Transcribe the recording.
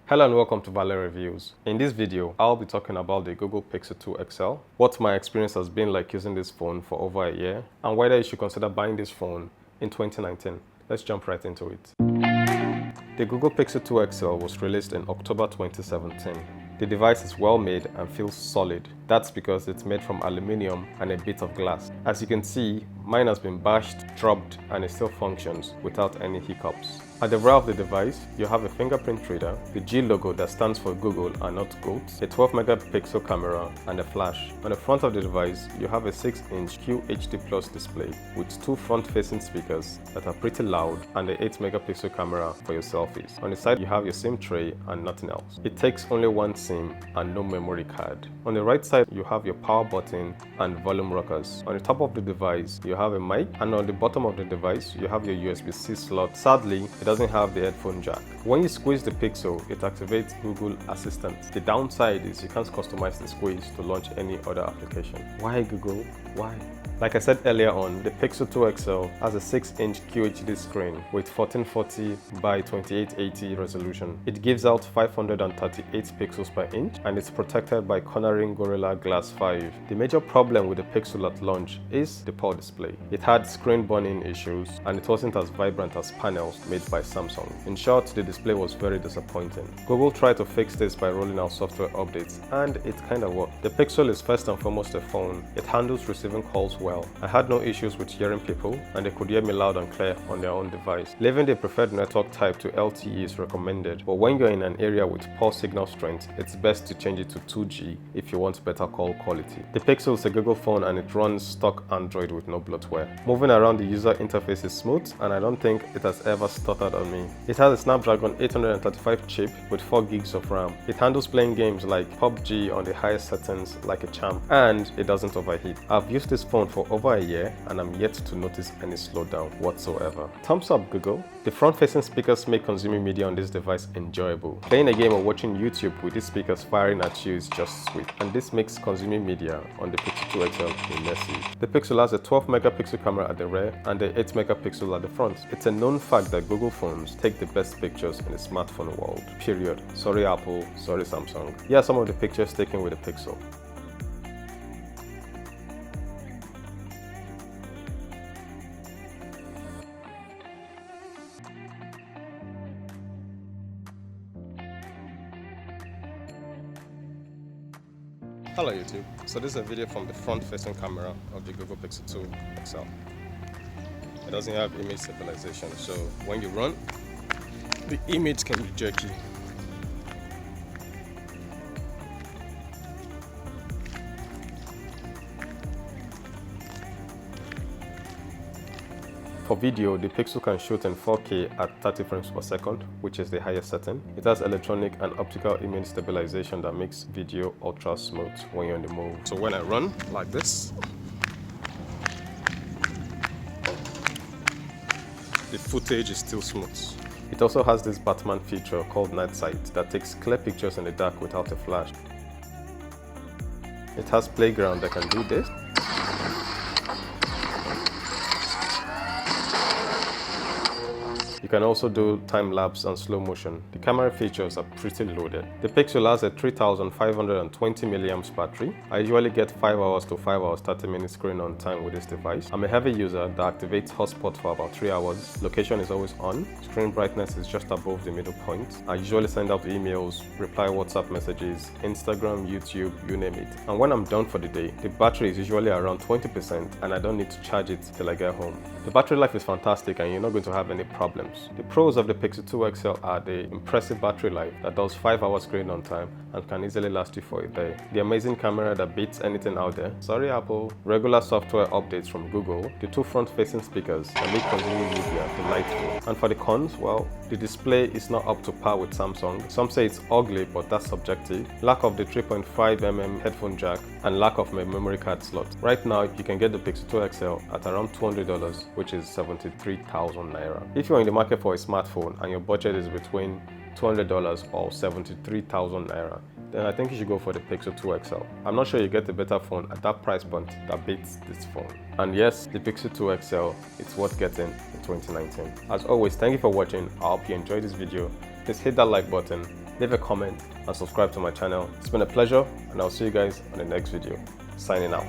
Hello and welcome to Vale Reviews. In this video, I'll be talking about the Google Pixel 2 XL, what my experience has been like using this phone for over a year, and whether you should consider buying this phone in 2019. Let's jump right into it. The Google Pixel 2 XL was released in October 2017. The device is well made and feels solid. That's because it's made from aluminium and a bit of glass. As you can see, mine has been bashed, dropped, and it still functions without any hiccups. At the rear of the device, you have a fingerprint reader, the G logo that stands for Google and not GOAT, a 12 megapixel camera, and a flash. On the front of the device, you have a 6-inch QHD Plus display with two front-facing speakers that are pretty loud and an 8 megapixel camera for your selfies. On the side, you have your SIM tray and nothing else. It takes only one SIM and no memory card. On the right side, you have your power button and volume rockers. On the top of the device, you have a mic, and on the bottom of the device, you have your USB-C slot. Sadly, it doesn't have the headphone jack. When you squeeze the Pixel, it activates Google Assistant. The downside is you can't customize the squeeze to launch any other application. Why Google? Why? Like I said earlier on, the Pixel 2 XL has a 6-inch QHD screen with 1440 by 2880 resolution. It gives out 538 pixels per inch and it's protected by cornering Gorilla Glass 5. The major problem with the Pixel at launch is the poor display. It had screen burn-in issues and it wasn't as vibrant as panels made by Samsung. In short, the display was very disappointing. Google tried to fix this by rolling out software updates and it kinda worked. The Pixel is first and foremost a phone. It handles receiving calls well. I had no issues with hearing people and they could hear me loud and clear on their own device. Leaving the preferred network type to LTE is recommended, but when you're in an area with poor signal strength, it's best to change it to 2G if you want better call quality. The Pixel is a Google phone and it runs stock Android with no bloatware. Moving around the user interface is smooth and I don't think it has ever stuttered on me. It has a Snapdragon 835 chip with 4 gigs of RAM. It handles playing games like PUBG on the highest settings like a champ, and it doesn't overheat. I've used this phone for over a year and I'm yet to notice any slowdown whatsoever. Thumbs up Google. The front-facing speakers make consuming media on this device enjoyable. Playing a game or watching YouTube with these speakers firing at you is just sweet, and this makes consuming media on the Pixel 2 XL immersive. The Pixel has a 12 megapixel camera at the rear and a 8 megapixel at the front. It's a known fact that Google phones take the best pictures in the smartphone world. Period. Sorry Apple, sorry Samsung. Here are some of the pictures taken with the Pixel. Hello YouTube, so this is a video from the front-facing camera of the Google Pixel 2 XL. It doesn't have image stabilization, so when you run, the image can be jerky. For video, the Pixel can shoot in 4K at 30 frames per second, which is the highest setting. It has electronic and optical image stabilization that makes video ultra smooth when you're on the move. So when I run like this, the footage is still smooth. It also has this Batman feature called Night Sight that takes clear pictures in the dark without a flash. It has Playground that can do this. You can also do time-lapse and slow motion. The camera features are pretty loaded. The Pixel has a 3520 mAh battery. I usually get 5 hours to 5 hours 30 minutes screen on time with this device. I'm a heavy user that activates hotspot for about 3 hours. Location is always on. Screen brightness is just above the middle point. I usually send out emails, reply WhatsApp messages, Instagram, YouTube, you name it. And when I'm done for the day, the battery is usually around 20% and I don't need to charge it till I get home. The battery life is fantastic and you're not going to have any problems. The pros of the Pixel 2 XL are the impressive battery life that does 5 hours screen on time and can easily last you for a day. The amazing camera that beats anything out there. Sorry Apple. Regular software updates from Google. The two front-facing speakers that make consuming media delightful. And for the cons, well, the display is not up to par with Samsung. Some say it's ugly, but that's subjective. Lack of the 3.5mm headphone jack and lack of a memory card slot. Right now, you can get the Pixel 2 XL at around $200, which is 73,000 naira. If you're in the market for a smartphone and your budget is between $200 or 73,000 naira, then I think you should go for the Pixel 2 XL. I'm not sure you get a better phone at that price point that beats this phone. And yes, the Pixel 2 XL, it's worth getting in 2019. As always, thank you for watching. I hope you enjoyed this video. Please hit that like button leave a comment and subscribe to my channel. It's been a pleasure, and I'll see you guys on the next video. Signing out.